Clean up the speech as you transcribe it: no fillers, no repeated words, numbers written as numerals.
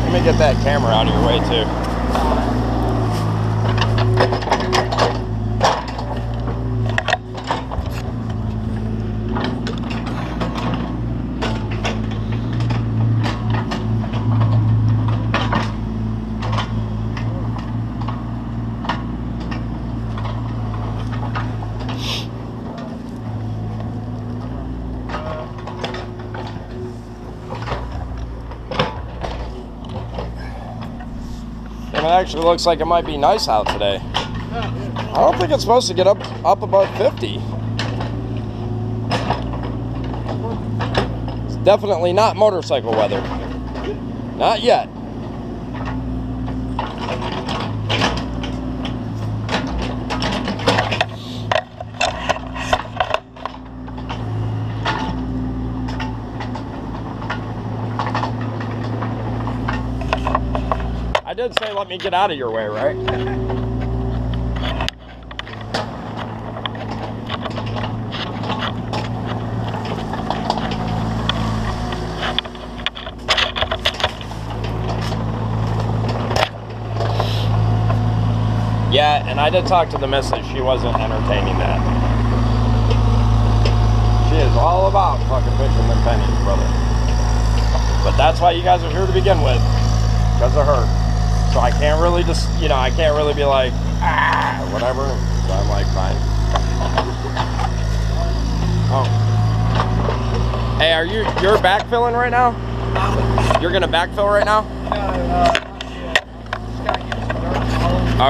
Let me get that camera out of your way too. And it actually looks like it might be nice out today. I don't think it's supposed to get up above 50. It's definitely not motorcycle weather. Not yet. I did say let me get out of your way, right? Yeah, and I did talk to the missus. She wasn't entertaining that. She is all about fucking pitching them pennies, brother. But that's why you guys are here to begin with. Because of her. So I can't really just, you know, I can't really be like, ah, or whatever. So I'm like, fine. Oh. Hey, you're backfilling right now? You're gonna backfill right now? No,